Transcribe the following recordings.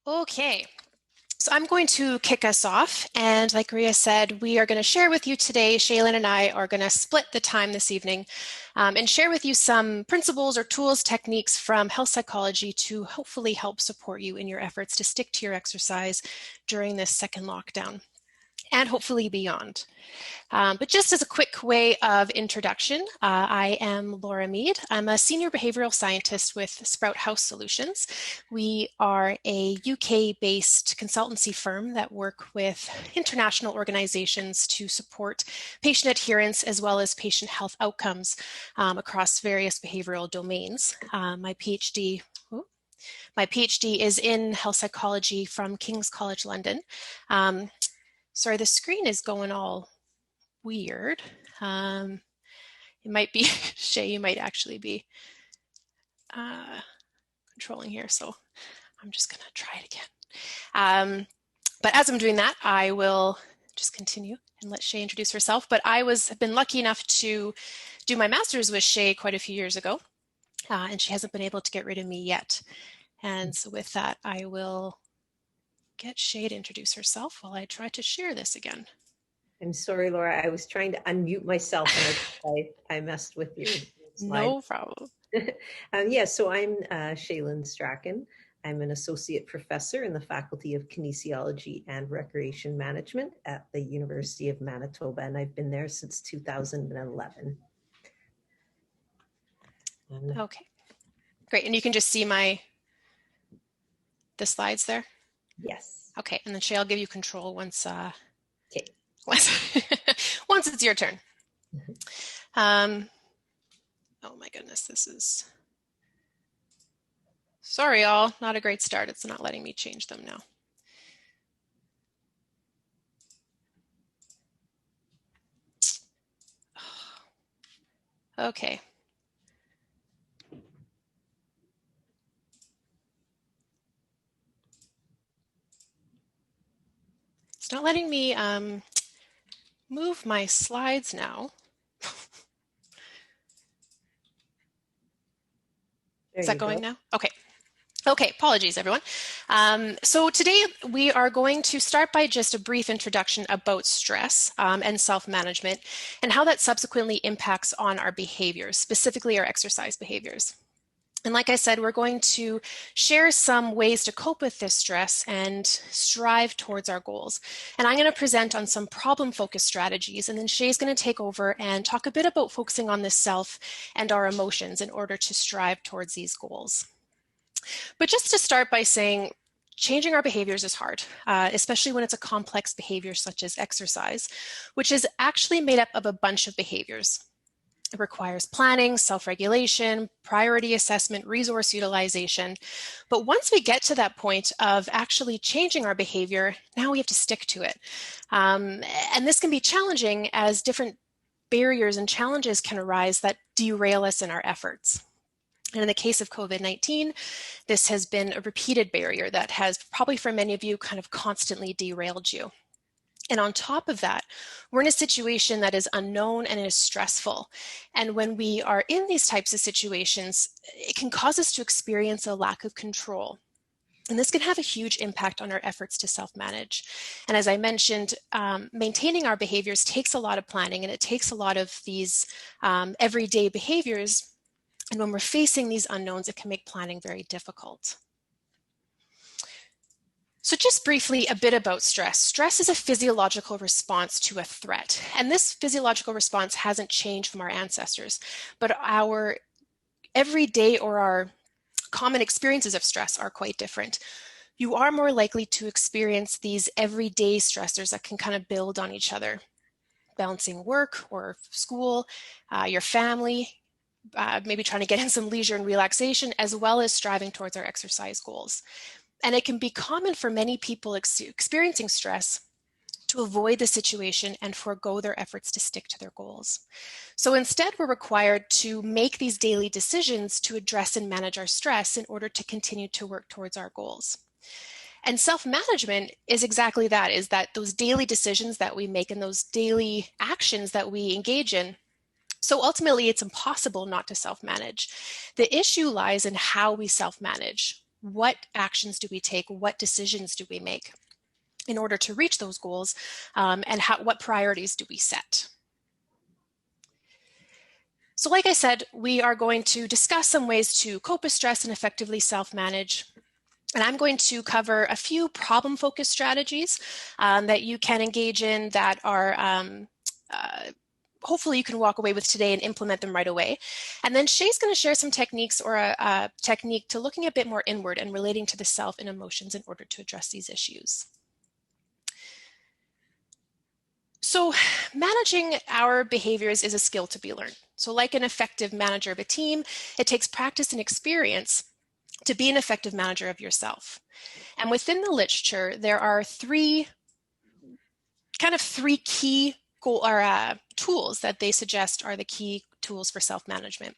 Okay, so I'm going to kick us off, and like Rhea said, we are going to share with you today. Shaelyn and I are going to split the time this evening and share with you some principles or tools, techniques from health psychology to hopefully help support you in your efforts to stick to your exercise during this second lockdown and hopefully beyond. But just as a quick way of introduction, I am Laura Meade. I'm a senior behavioral scientist with Sprout House Solutions. We are a UK-based consultancy firm that work with international organizations to support patient adherence as well as patient health outcomes across various behavioral domains. My PhD is in health psychology from King's College London. Sorry, the screen is going all weird. It might be, Shay, you might actually be controlling here, so I'm just gonna try it again. But as I'm doing that, I will just continue and let Shay introduce herself. But have been lucky enough to do my master's with Shay quite a few years ago, and she hasn't been able to get rid of me yet. And so with that, I will get Shay to introduce herself while I try to share this again. I'm sorry, Laura. I was trying to unmute myself and I messed with your slide. No problem. So I'm Shaelyn Strachan. I'm an associate professor in the Faculty of Kinesiology and Recreation Management at the University of Manitoba, and I've been there since 2011. Okay, great. And you can just see the slides there? Yes. Okay, and then Shay, I'll give you control once okay. Once it's your turn. Oh my goodness, this is, sorry y'all, not a great start. It's not letting me change them now. Okay. It's not letting me move my slides now. Is that going now? Okay. Okay, apologies everyone. So today we are going to start by just a brief introduction about stress and self-management and how that subsequently impacts on our behaviors, specifically our exercise behaviors. And like I said, we're going to share some ways to cope with this stress and strive towards our goals. And I'm going to present on some problem-focused strategies, and then Shay's going to take over and talk a bit about focusing on the self and our emotions in order to strive towards these goals. But just to start by saying, changing our behaviors is hard, especially when it's a complex behavior such as exercise, which is actually made up of a bunch of behaviors. It requires planning, self-regulation, priority assessment, resource utilization. But once we get to that point of actually changing our behavior, now we have to stick to it. And this can be challenging as different barriers and challenges can arise that derail us in our efforts. And in the case of COVID-19, this has been a repeated barrier that has probably for many of you kind of constantly derailed you. And on top of that, we're in a situation that is unknown and is stressful. And when we are in these types of situations, it can cause us to experience a lack of control. And this can have a huge impact on our efforts to self-manage. And as I mentioned, maintaining our behaviors takes a lot of planning, and it takes a lot of these everyday behaviors. And when we're facing these unknowns, it can make planning very difficult. So just briefly, a bit about stress. Stress is a physiological response to a threat. And this physiological response hasn't changed from our ancestors, but our everyday or our common experiences of stress are quite different. You are more likely to experience these everyday stressors that can kind of build on each other. Balancing work or school, your family, maybe trying to get in some leisure and relaxation, as well as striving towards our exercise goals. And it can be common for many people experiencing stress to avoid the situation and forego their efforts to stick to their goals. So instead, we're required to make these daily decisions to address and manage our stress in order to continue to work towards our goals. And self-management is exactly that, is that those daily decisions that we make and those daily actions that we engage in. So ultimately, it's impossible not to self-manage. The issue lies in how we self-manage. what actions do we take, what decisions do we make in order to reach those goals, and what priorities do we set. So like I said, we are going to discuss some ways to cope with stress and effectively self-manage. And I'm going to cover a few problem-focused strategies that you can engage in that are hopefully you can walk away with today and implement them right away. And then Shay's going to share some techniques or a technique to looking a bit more inward and relating to the self and emotions in order to address these issues. So managing our behaviors is a skill to be learned. So like an effective manager of a team, it takes practice and experience to be an effective manager of yourself. And within the literature, there are three key tools that they suggest are the key tools for self-management.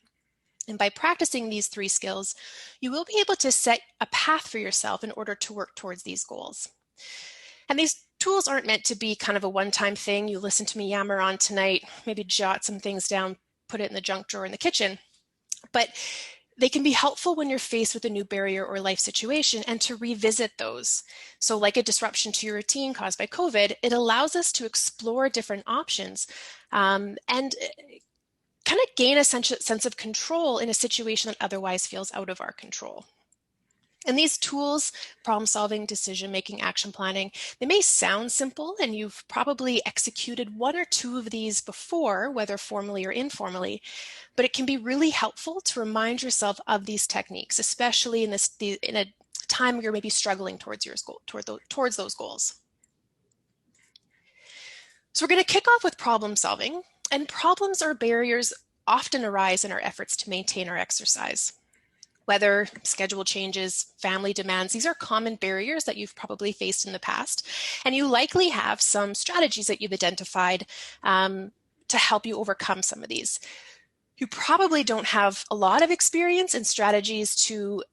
And by practicing these three skills, you will be able to set a path for yourself in order to work towards these goals. And these tools aren't meant to be kind of a one-time thing. You listen to me yammer on tonight, maybe jot some things down, put it in the junk drawer in the kitchen. But they can be helpful when you're faced with a new barrier or life situation and to revisit those. So like a disruption to your routine caused by COVID, it allows us to explore different options and kind of gain a sense of control in a situation that otherwise feels out of our control. And these tools, problem solving, decision making, action planning, they may sound simple and you've probably executed one or two of these before, whether formally or informally, but it can be really helpful to remind yourself of these techniques, especially in a time where you're maybe struggling towards those goals. So we're going to kick off with problem solving, and problems or barriers often arise in our efforts to maintain our exercise. Weather, schedule changes, family demands, these are common barriers that you've probably faced in the past, and you likely have some strategies that you've identified to help you overcome some of these. You probably don't have a lot of experience in strategies to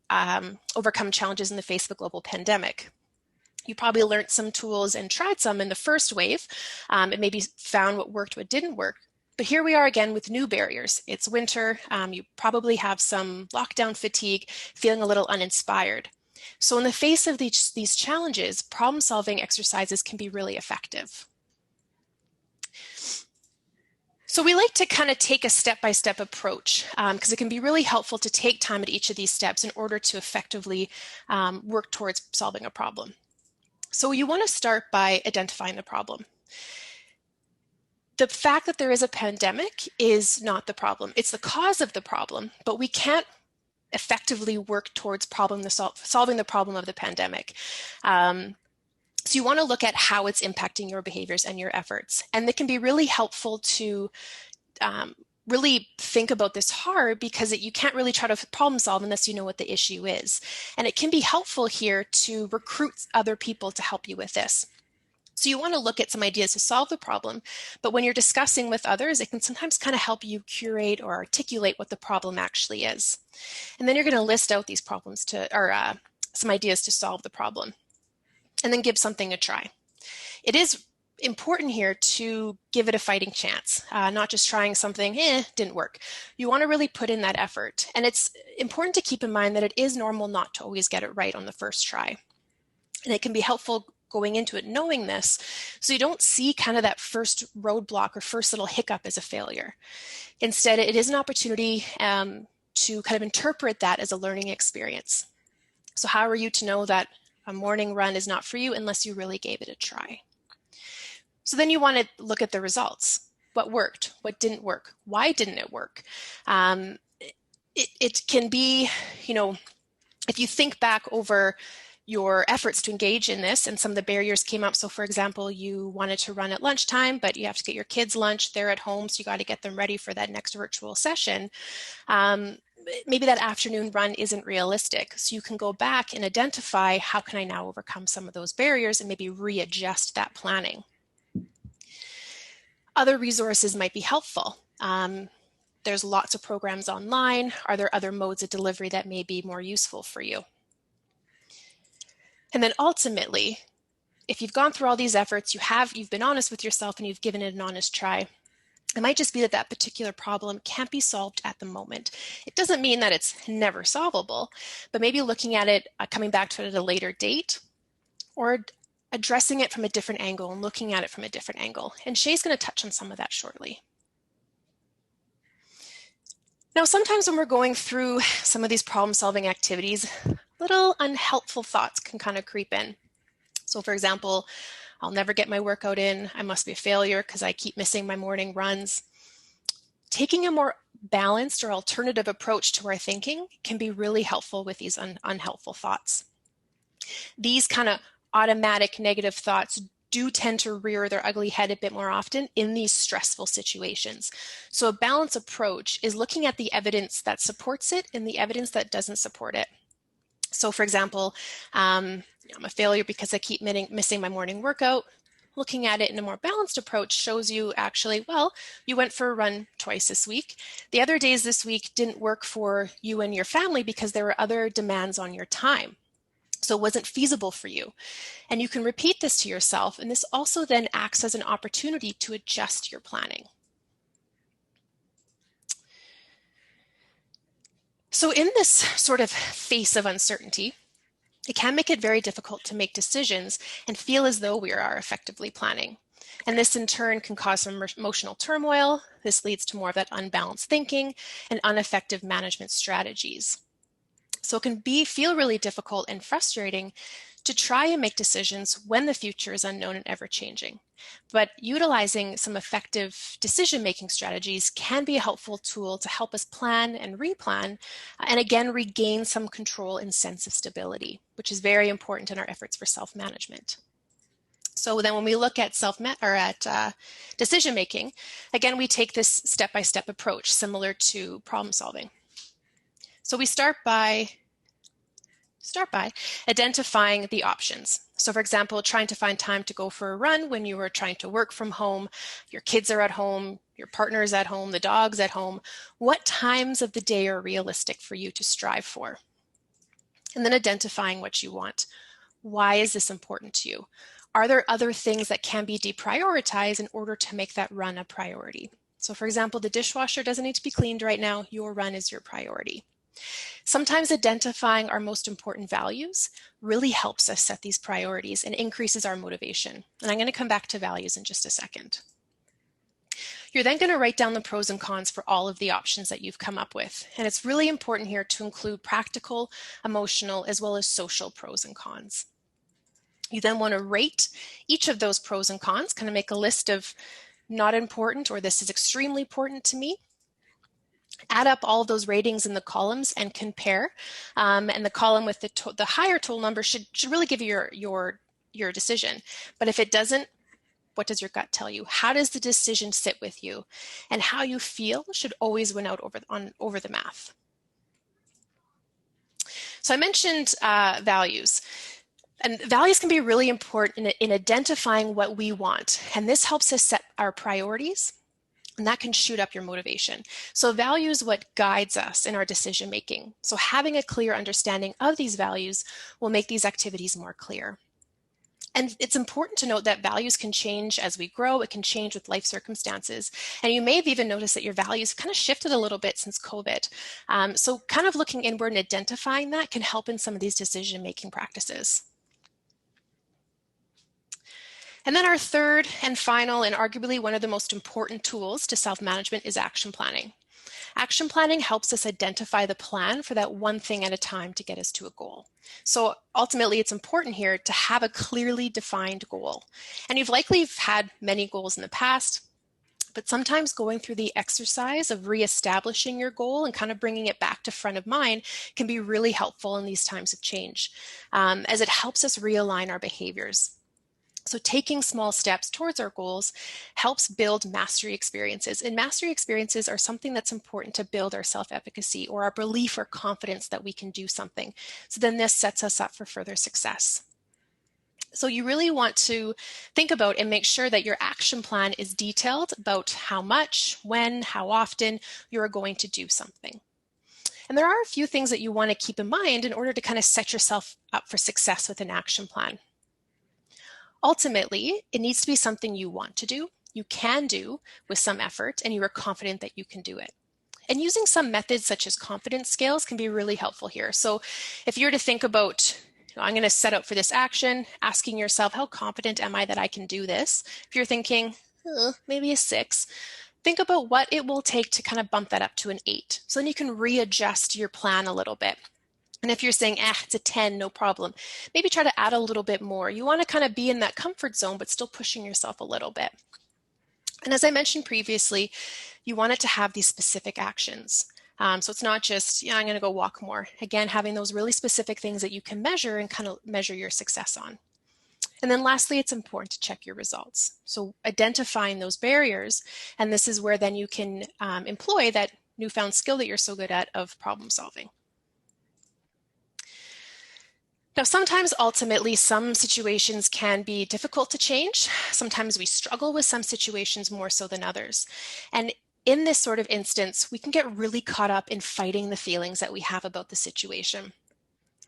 overcome challenges in the face of a global pandemic. You probably learned some tools and tried some in the first wave, and maybe found what worked, what didn't work. But here we are again with new barriers. It's winter. You probably have some lockdown fatigue, feeling a little uninspired. So in the face of these challenges, problem-solving exercises can be really effective. So we like to kind of take a step-by-step approach because it can be really helpful to take time at each of these steps in order to effectively work towards solving a problem. So you want to start by identifying the problem. The fact that there is a pandemic is not the problem. It's the cause of the problem, but we can't effectively work towards solving the problem of the pandemic. So you want to look at how it's impacting your behaviors and your efforts. And it can be really helpful to really think about this hard because you can't really try to problem solve unless you know what the issue is. And it can be helpful here to recruit other people to help you with this. So you want to look at some ideas to solve the problem, but when you're discussing with others, it can sometimes kind of help you curate or articulate what the problem actually is. And then you're going to list out these problems some ideas to solve the problem, and then give something a try. It is important here to give it a fighting chance, not just trying something, didn't work. You want to really put in that effort. And it's important to keep in mind that it is normal not to always get it right on the first try. And it can be helpful going into it knowing this, so you don't see kind of that first roadblock or first little hiccup as a failure. Instead, it is an opportunity to kind of interpret that as a learning experience. So how are you to know that a morning run is not for you unless you really gave it a try? So then you want to look at the results. What worked? What didn't work? Why didn't it work? It can be, if you think back over your efforts to engage in this and some of the barriers came up. So for example, you wanted to run at lunchtime, but you have to get your kids lunch. They're at home, so you got to get them ready for that next virtual session. Maybe that afternoon run isn't realistic. So you can go back and identify how can I now overcome some of those barriers and maybe readjust that planning. Other resources might be helpful. There's lots of programs online. Are there other modes of delivery that may be more useful for you? And then ultimately, if you've gone through all these efforts, you've been honest with yourself and you've given it an honest try, It might just be that that particular problem can't be solved at the moment. It doesn't mean that it's never solvable, but maybe looking at it, coming back to it at a later date, or addressing it from a different angle and looking at it from a different angle. And Shay's going to touch on some of that shortly. Now, sometimes when we're going through some of these problem-solving activities, little unhelpful thoughts can kind of creep in. So for example, I'll never get my workout in. I must be a failure because I keep missing my morning runs. Taking a more balanced or alternative approach to our thinking can be really helpful with these unhelpful thoughts. These kind of automatic negative thoughts do tend to rear their ugly head a bit more often in these stressful situations. So a balanced approach is looking at the evidence that supports it and the evidence that doesn't support it. So for example, I'm a failure because I keep missing my morning workout. Looking at it in a more balanced approach shows you actually, well, you went for a run twice this week. The other days this week didn't work for you and your family because there were other demands on your time. So it wasn't feasible for you. And you can repeat this to yourself, and this also then acts as an opportunity to adjust your planning. So in this sort of face of uncertainty, it can make it very difficult to make decisions and feel as though we are effectively planning. And this in turn can cause some emotional turmoil. This leads to more of that unbalanced thinking and ineffective management strategies. So it can feel really difficult and frustrating to try and make decisions when the future is unknown and ever-changing. But utilizing some effective decision-making strategies can be a helpful tool to help us plan and replan, and again, regain some control and sense of stability, which is very important in our efforts for self-management. So then when we look at decision-making, again, we take this step-by-step approach similar to problem solving. So we start by identifying the options. So for example, trying to find time to go for a run when you are trying to work from home, your kids are at home, your partner is at home, the dog's at home. What times of the day are realistic for you to strive for? And then identifying what you want. Why is this important to you? Are there other things that can be deprioritized in order to make that run a priority? So for example, the dishwasher doesn't need to be cleaned right now. Your run is your priority. Sometimes identifying our most important values really helps us set these priorities and increases our motivation. And I'm going to come back to values in just a second. You're then going to write down the pros and cons for all of the options that you've come up with. And it's really important here to include practical, emotional, as well as social pros and cons. You then want to rate each of those pros and cons, kind of make a list of not important or this is extremely important to me. Add up all of those ratings in the columns and compare. And the column with the higher total number should really give you your decision. But if it doesn't, what does your gut tell you? How does the decision sit with you? And how you feel should always win out over the math. So I mentioned values. And values can be really important in identifying what we want. And this helps us set our priorities. And that can shoot up your motivation. So value is what guides us in our decision making. So having a clear understanding of these values will make these activities more clear. And it's important to note that values can change as we grow. It can change with life circumstances. And you may have even noticed that your values kind of shifted a little bit since COVID. So kind of looking inward and identifying that can help in some of these decision making practices. And then our third and final, and arguably one of the most important tools to self-management is action planning. Action planning helps us identify the plan for that one thing at a time to get us to a goal. So ultimately, it's important here to have a clearly defined goal. And you've likely had many goals in the past, but sometimes going through the exercise of reestablishing your goal and kind of bringing it back to front of mind can be really helpful in these times of change, as it helps us realign our behaviors. So taking small steps towards our goals helps build mastery experiences. And mastery experiences are something that's important to build our self-efficacy or our belief or confidence that we can do something. So then this sets us up for further success. So you really want to think about and make sure that your action plan is detailed about how much, when, how often you're going to do something. And there are a few things that you want to keep in mind in order to kind of set yourself up for success with an action plan. Ultimately, it needs to be something you want to do. you can do with some effort, and you are confident that you can do it. And using some methods such as confidence scales can be really helpful here. So if you're to think about, I'm going to set out for this action, asking yourself, how confident am I that I can do this? If you're thinking, maybe a 6, think about what it will take to kind of bump that up to an 8. So then you can readjust your plan a little bit. And if you're saying, it's a 10, no problem, maybe try to add a little bit more. You want to kind of be in that comfort zone, but still pushing yourself a little bit. And as I mentioned previously, you want it to have these specific actions. So it's not just, I'm going to go walk more. Again, having those really specific things that you can measure and kind of measure your success on. And then lastly, it's important to check your results. So identifying those barriers, and this is where then you can employ that newfound skill that you're so good at of problem solving. Now, sometimes ultimately some situations can be difficult to change. Sometimes we struggle with some situations more so than others. And in this sort of instance, we can get really caught up in fighting the feelings that we have about the situation.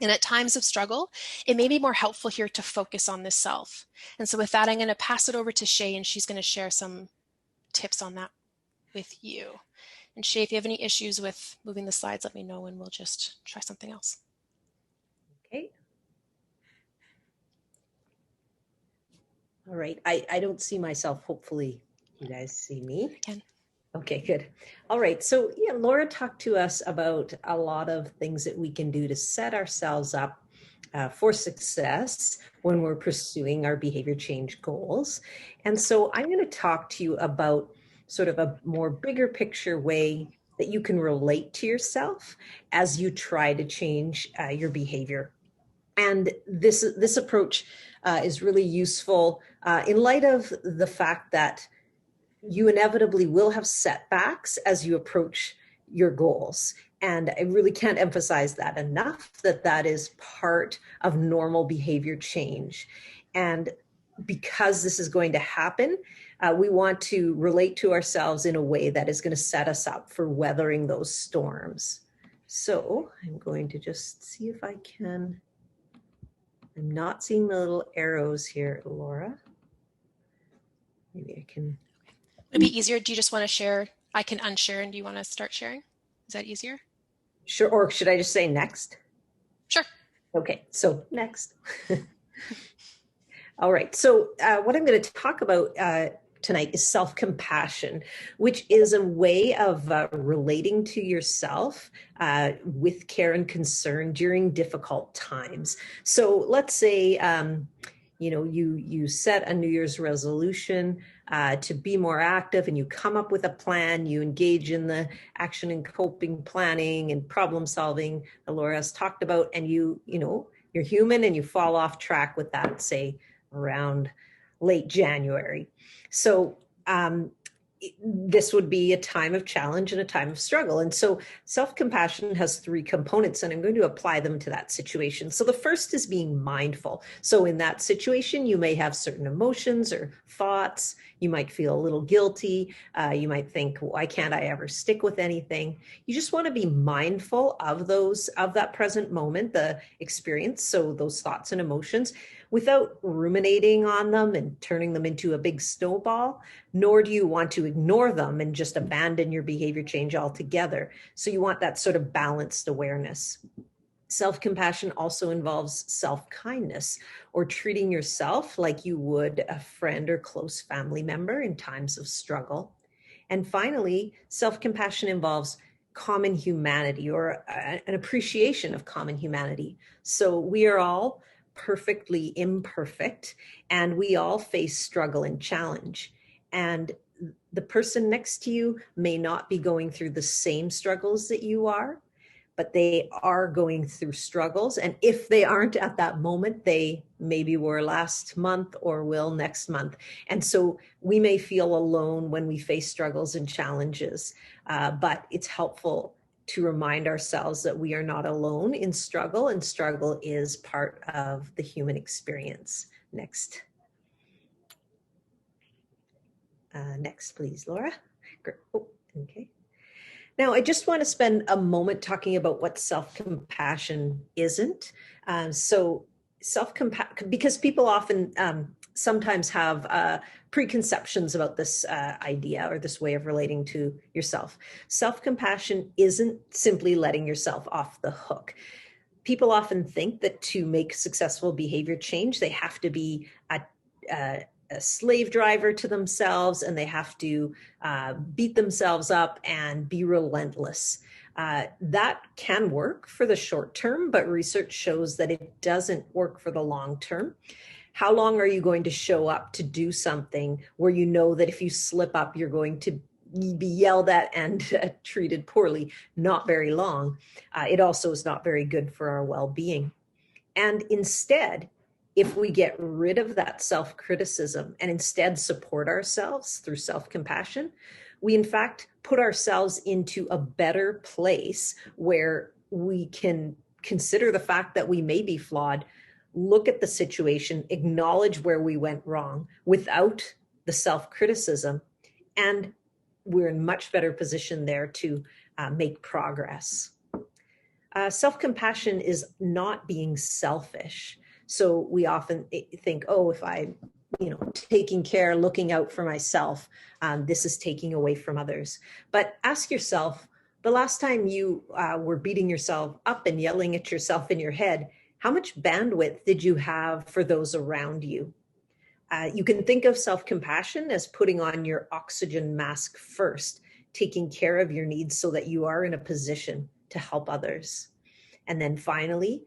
And at times of struggle, it may be more helpful here to focus on the self. And so with that, I'm going to pass it over to Shay, and she's going to share some tips on that with you. And Shay, if you have any issues with moving the slides, let me know and we'll just try something else. Okay. All right. I don't see myself. Hopefully you guys see me. I can. Okay, good. All right. So yeah, Laura talked to us about a lot of things that we can do to set ourselves up for success when we're pursuing our behavior change goals. And so I'm going to talk to you about sort of a more bigger picture way that you can relate to yourself as you try to change your behavior. And this approach is really useful in light of the fact that you inevitably will have setbacks as you approach your goals. And I really can't emphasize that enough, that is part of normal behavior change. And because this is going to happen, we want to relate to ourselves in a way that is going to set us up for weathering those storms. So I'm going to just see if I can. I'm not seeing the little arrows here, Laura. Maybe I can. Would it be easier? Do you just want to share? I can unshare, and do you want to start sharing? Is that easier? Sure. Or should I just say next? Sure. Okay. So next. All right. So what I'm going to talk about tonight is self-compassion, which is a way of relating to yourself with care and concern during difficult times. So let's say, you set a New Year's resolution to be more active, and you come up with a plan, you engage in the action and coping planning and problem solving that Laura has talked about, and you're human and you fall off track with that, say around late January. So this would be a time of challenge and a time of struggle. And so self-compassion has 3 components, and I'm going to apply them to that situation. So the first is being mindful. So in that situation, you may have certain emotions or thoughts. You might feel a little guilty. You might think, why can't I ever stick with anything? You just want to be mindful of that present moment, the experience. So those thoughts and emotions, without ruminating on them and turning them into a big snowball, nor do you want to ignore them and just abandon your behavior change altogether. So you want that sort of balanced awareness. Self-compassion also involves self-kindness, or treating yourself like you would a friend or close family member in times of struggle. And finally, self-compassion involves common humanity, or an appreciation of common humanity. So we are all perfectly imperfect, and we all face struggle and challenge. And the person next to you may not be going through the same struggles that you are, but they are going through struggles. And if they aren't at that moment, they maybe were last month or will next month. And so we may feel alone when we face struggles and challenges, but it's helpful to remind ourselves that we are not alone in struggle, and struggle is part of the human experience. Next. Next, please, Laura. Oh, okay. Now, I just want to spend a moment talking about what self-compassion isn't. So because people often sometimes have preconceptions about this idea or this way of relating to yourself. Self-compassion isn't simply letting yourself off the hook. People often think that to make successful behavior change, they have to be a slave driver to themselves, and they have to beat themselves up and be relentless. That can work for the short term, but research shows that it doesn't work for the long term. How long are you going to show up to do something where you know that if you slip up, you're going to be yelled at and treated poorly? Not very long. It also is not very good for our well-being. And instead, if we get rid of that self-criticism and instead support ourselves through self-compassion, we in fact put ourselves into a better place where we can consider the fact that we may be flawed, look at the situation, acknowledge where we went wrong without the self-criticism, and we're in much better position there to make progress. Self-compassion is not being selfish. So we often think, oh, if I'm, taking care, looking out for myself, this is taking away from others. But ask yourself, the last time you were beating yourself up and yelling at yourself in your head, how much bandwidth did you have for those around you? You can think of self-compassion as putting on your oxygen mask first, taking care of your needs so that you are in a position to help others. And then finally,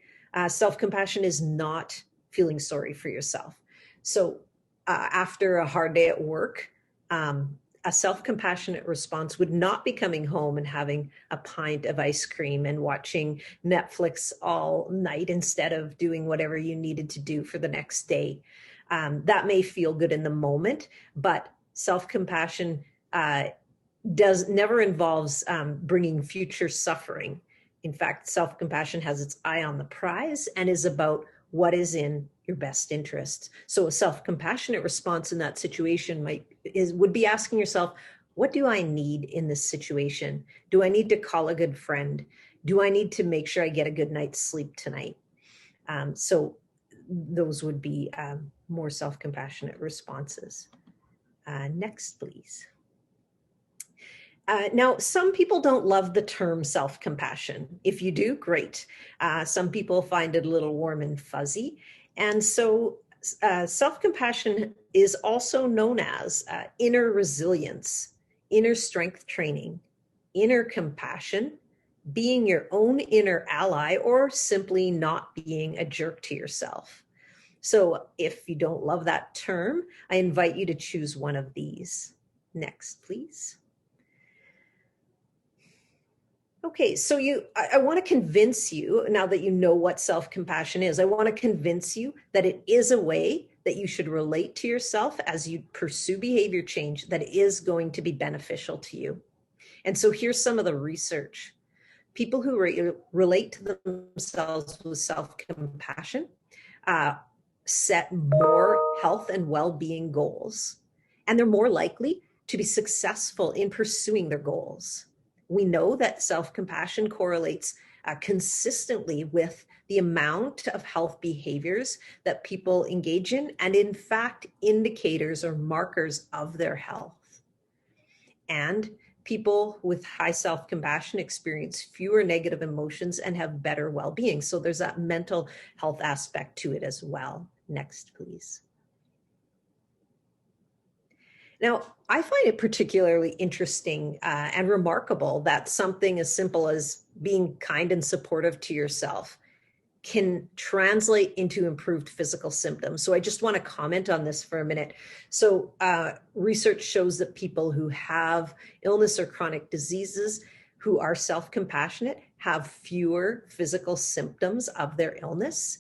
self-compassion is not feeling sorry for yourself. So after a hard day at work, a self-compassionate response would not be coming home and having a pint of ice cream and watching Netflix all night instead of doing whatever you needed to do for the next day. That may feel good in the moment, but self-compassion never involves bringing future suffering. In fact, self-compassion has its eye on the prize and is about what is in your best interest. So a self-compassionate response in that situation would be asking yourself, what do I need in this situation? Do I need to call a good friend? Do I need to make sure I get a good night's sleep tonight? So those would be more self-compassionate responses. Next, please. Now, some people don't love the term self-compassion. If you do, great. Some people find it a little warm and fuzzy. And so self-compassion is also known as inner resilience, inner strength training, inner compassion, being your own inner ally, or simply not being a jerk to yourself. So if you don't love that term, I invite you to choose one of these. Next, please. Okay, so I want to convince you, now that you know what self-compassion is, I want to convince you that it is a way that you should relate to yourself as you pursue behavior change that is going to be beneficial to you. And so here's some of the research. People who relate to themselves with self-compassion set more health and well-being goals, and they're more likely to be successful in pursuing their goals. We know that self-compassion correlates consistently with the amount of health behaviors that people engage in, and in fact, indicators or markers of their health. And people with high self-compassion experience fewer negative emotions and have better well-being. So there's that mental health aspect to it as well. Next, please. Now, I find it particularly interesting and remarkable that something as simple as being kind and supportive to yourself can translate into improved physical symptoms. So I just want to comment on this for a minute. So research shows that people who have illness or chronic diseases who are self-compassionate have fewer physical symptoms of their illness.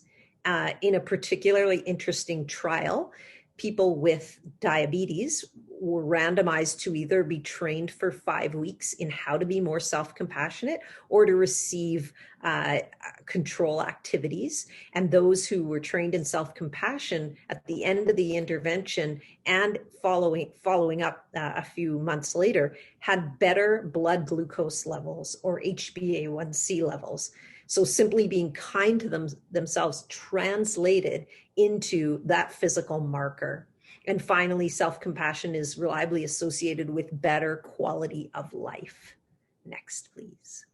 In a particularly interesting trial, people with diabetes were randomized to either be trained for 5 weeks in how to be more self-compassionate or to receive control activities. And those who were trained in self-compassion at the end of the intervention and following up a few months later had better blood glucose levels or HbA1c levels. So simply being kind to themselves translated into that physical marker. And finally, self-compassion is reliably associated with better quality of life. Next, please.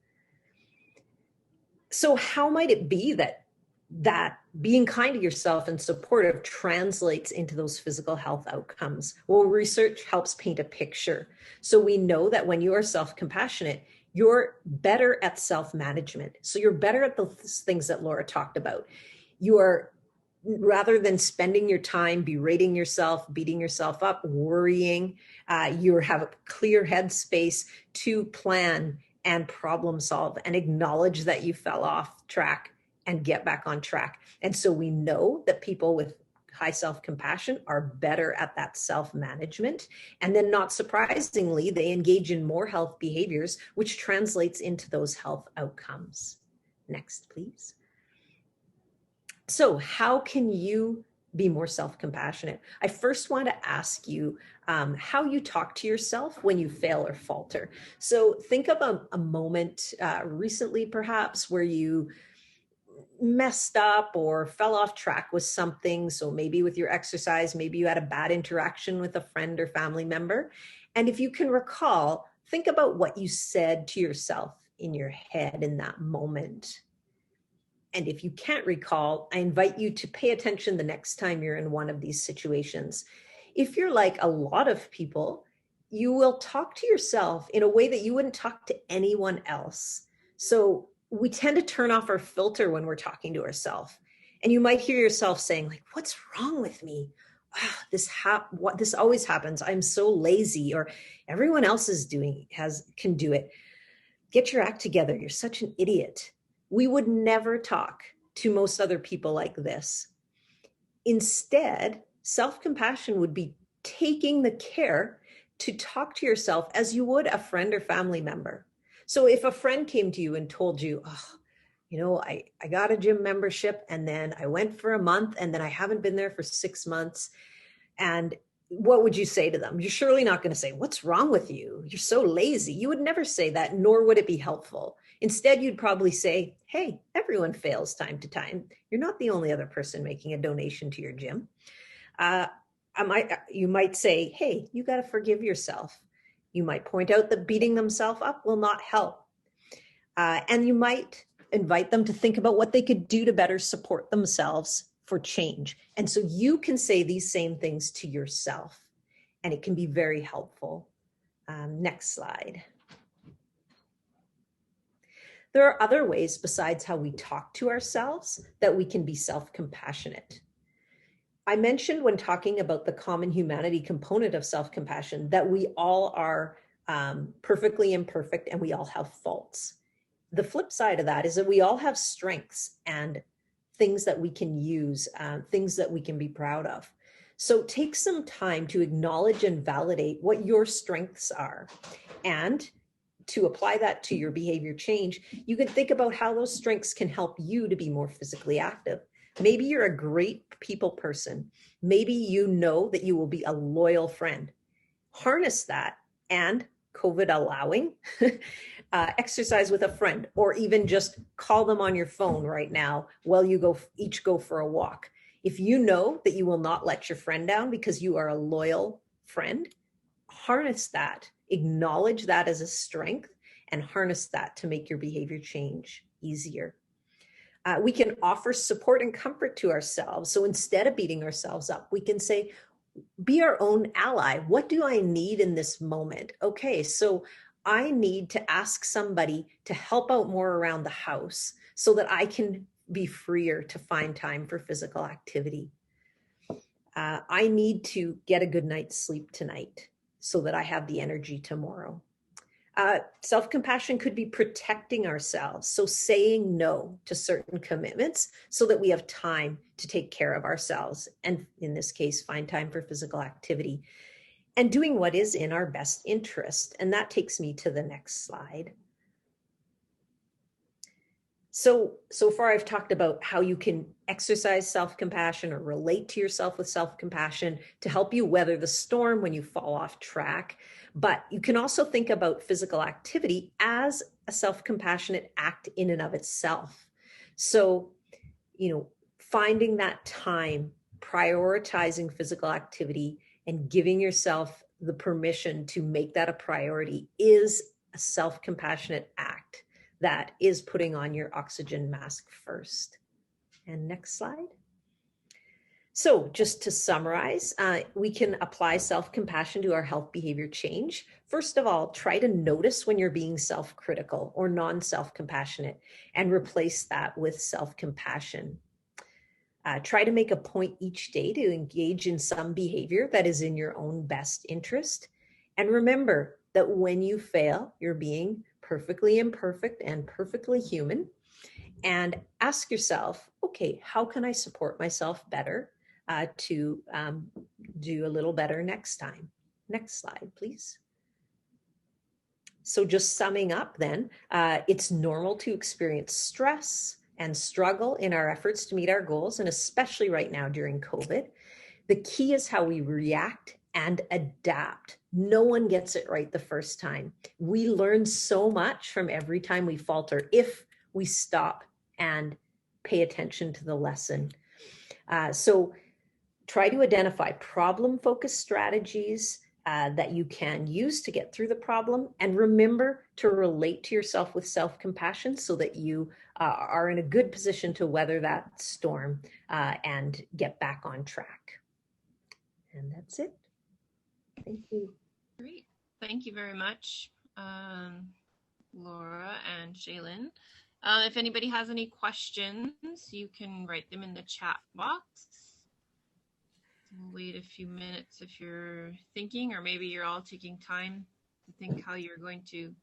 So how might it be that being kind to yourself and supportive translates into those physical health outcomes? Well, research helps paint a picture. So we know that when you are self-compassionate, you're better at self-management. So you're better at those things that Laura talked about. You are, rather than spending your time berating yourself, beating yourself up, worrying, you have a clear headspace to plan and problem solve and acknowledge that you fell off track and get back on track. And so we know that people with high self-compassion are better at that self-management. And then not surprisingly, they engage in more health behaviors, which translates into those health outcomes. Next, please. So how can you be more self-compassionate? I first want to ask you how you talk to yourself when you fail or falter. So think of a moment recently, perhaps, where you messed up or fell off track with something. So maybe with your exercise, maybe you had a bad interaction with a friend or family member. And if you can recall, think about what you said to yourself in your head in that moment. And if you can't recall, I invite you to pay attention the next time you're in one of these situations. If you're like a lot of people, you will talk to yourself in a way that you wouldn't talk to anyone else. So we tend to turn off our filter when we're talking to ourselves. And you might hear yourself saying, like, what's wrong with me? This always happens. I'm so lazy, or everyone else can do it. Get your act together. You're such an idiot. We would never talk to most other people like this. Instead, self-compassion would be taking the care to talk to yourself as you would a friend or family member. So if a friend came to you and told you, oh, I got a gym membership and then I went for a month and then I haven't been there for 6 months. And what would you say to them? You're surely not going to say, what's wrong with you? You're so lazy. You would never say that, nor would it be helpful. Instead, you'd probably say, hey, everyone fails time to time. You're not the only other person making a donation to your gym. You might say, hey, you got to forgive yourself. You might point out that beating themselves up will not help. And you might invite them to think about what they could do to better support themselves for change. And so you can say these same things to yourself, and it can be very helpful. Next slide. There are other ways besides how we talk to ourselves that we can be self-compassionate. I mentioned when talking about the common humanity component of self-compassion that we all are perfectly imperfect and we all have faults. The flip side of that is that we all have strengths and things that we can use, things that we can be proud of. So take some time to acknowledge and validate what your strengths are. And to apply that to your behavior change, you can think about how those strengths can help you to be more physically active. Maybe you're a great people person. Maybe you know that you will be a loyal friend. Harness that and, COVID allowing, exercise with a friend, or even just call them on your phone right now while you each go for a walk. If you know that you will not let your friend down because you are a loyal friend, harness that, acknowledge that as a strength, and harness that to make your behavior change easier. We can offer support and comfort to ourselves. So instead of beating ourselves up, we can say, be our own ally. What do I need in this moment? Okay, so I need to ask somebody to help out more around the house so that I can be freer to find time for physical activity. I need to get a good night's sleep tonight so that I have the energy tomorrow. Self-compassion could be protecting ourselves. So saying no to certain commitments so that we have time to take care of ourselves. And in this case, find time for physical activity and doing what is in our best interest. And that takes me to the next slide. So far I've talked about how you can exercise self-compassion or relate to yourself with self-compassion to help you weather the storm when you fall off track. But you can also think about physical activity as a self-compassionate act in and of itself. So, finding that time, prioritizing physical activity, and giving yourself the permission to make that a priority is a self-compassionate act that is putting on your oxygen mask first. And next slide. So just to summarize, we can apply self-compassion to our health behavior change. First of all, try to notice when you're being self-critical or non-self-compassionate and replace that with self-compassion. Try to make a point each day to engage in some behavior that is in your own best interest. And remember that when you fail, you're being perfectly imperfect and perfectly human. And ask yourself, okay, how can I support myself better to do a little better next time? Next slide, please. So just summing up then, it's normal to experience stress and struggle in our efforts to meet our goals, and especially right now during COVID. The key is how we react and adapt. No one gets it right the first time. We learn so much from every time we falter if we stop and pay attention to the lesson. So try to identify problem-focused strategies that you can use to get through the problem. And remember to relate to yourself with self-compassion so that you are in a good position to weather that storm and get back on track. And that's it. Thank you. Great. Thank you very much, Laura and Shaelyn. If anybody has any questions, you can write them in the chat box. We'll wait a few minutes if you're thinking, or maybe you're all taking time to think how you're going to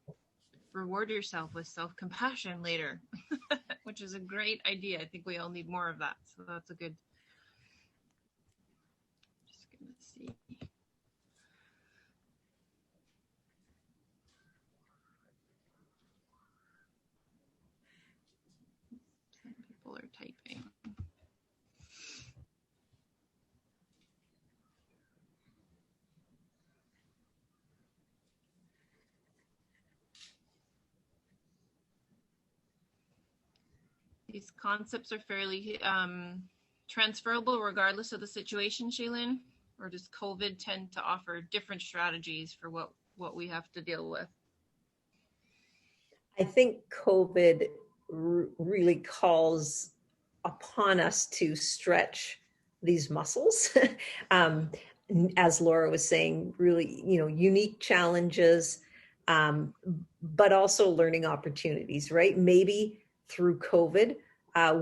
reward yourself with self-compassion later, which is a great idea. I think we all need more of that. So that's a good, just gonna see. Some people are typing. These concepts are fairly transferable regardless of the situation, Shaelyn, or does COVID tend to offer different strategies for what we have to deal with? I think COVID really calls upon us to stretch these muscles. As Laura was saying, really, unique challenges, but also learning opportunities, right? Maybe through COVID,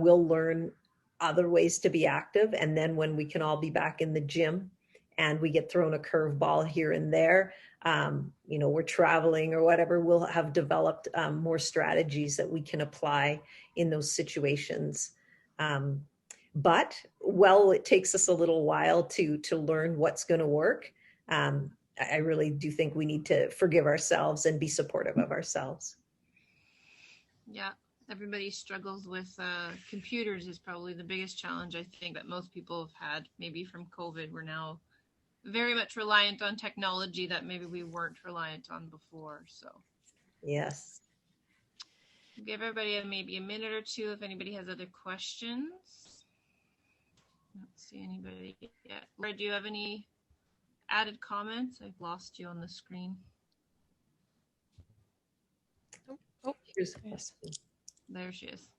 we'll learn other ways to be active. And then when we can all be back in the gym and we get thrown a curveball here and there, we're traveling or whatever, we'll have developed more strategies that we can apply in those situations. But it takes us a little while to learn what's going to work. I really do think we need to forgive ourselves and be supportive of ourselves. Yeah, everybody struggles with computers is probably the biggest challenge I think that most people have had maybe from COVID. We're now very much reliant on technology that maybe we weren't reliant on before. So yes. Give everybody maybe a minute or two if anybody has other questions. I don't see anybody yet. Laura, do you have any added comments? I've lost you on the screen. Oh, here's a question. There she is.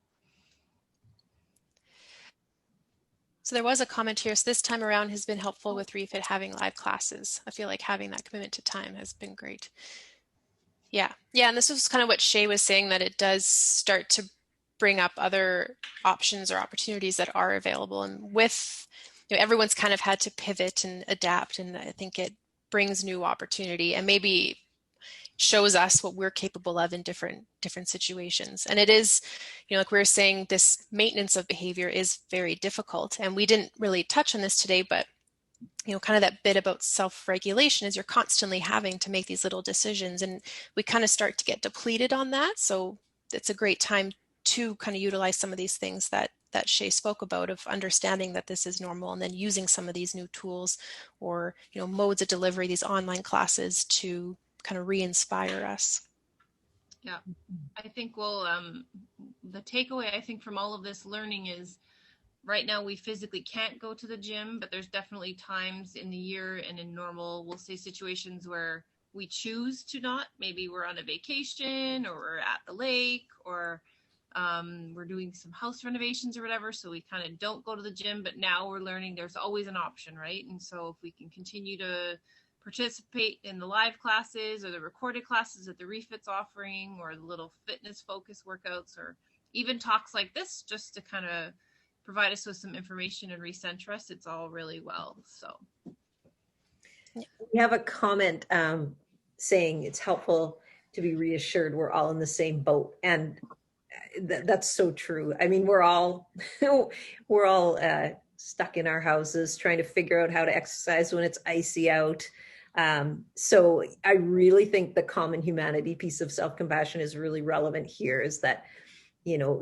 So there was a comment here. So this time around has been helpful with Reh-Fit having live classes. I feel like having that commitment to time has been great. Yeah. And this was kind of what Shay was saying, that it does start to bring up other options or opportunities that are available. And with, everyone's kind of had to pivot and adapt. And I think it brings new opportunity and maybe shows us what we're capable of in different situations. And it is, like we were saying, this maintenance of behavior is very difficult. And we didn't really touch on this today, but kind of that bit about self-regulation is you're constantly having to make these little decisions, and we kind of start to get depleted on that. So it's a great time to kind of utilize some of these things that Shay spoke about, of understanding that this is normal, and then using some of these new tools or, you know, modes of delivery, these online classes, to kind of re-inspire us. Yeah, I think the takeaway I think from all of this learning is, right now we physically can't go to the gym, but there's definitely times in the year and in normal, we'll say, situations where we choose to not. Maybe we're on a vacation, or we're at the lake, or we're doing some house renovations or whatever, so we kind of don't go to the gym. But now we're learning there's always an option, right? And so if we can continue to participate in the live classes or the recorded classes that the Reh-Fit's offering, or the little fitness focus workouts, or even talks like this, just to kind of provide us with some information and recenter us, it's all really well. So we have a comment saying it's helpful to be reassured we're all in the same boat, and that's so true. I mean, we're all stuck in our houses trying to figure out how to exercise when it's icy out. So I really think the common humanity piece of self-compassion is really relevant here, is that, you know,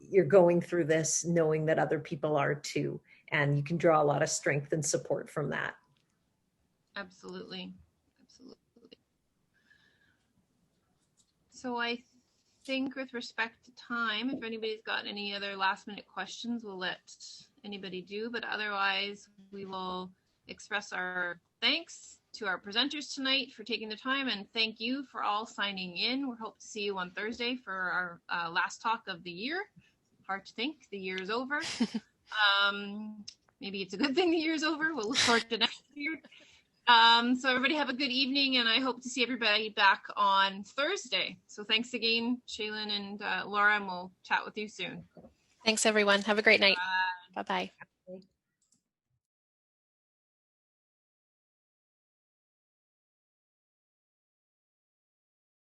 you're going through this knowing that other people are too, and you can draw a lot of strength and support from that. Absolutely. So I think, with respect to time, if anybody's got any other last minute questions, we'll let anybody do, but otherwise we will express our thanks to our presenters tonight for taking the time, and thank you for all signing in. We hope to see you on Thursday for our last talk of the year. Hard to think the year is over. Maybe it's a good thing the year's over. We'll look forward to next year. So everybody have a good evening, and I hope to see everybody back on Thursday. So thanks again, Shaelyn and Laura, and we'll chat with you soon. Thanks, everyone. Have a great night. Bye-bye.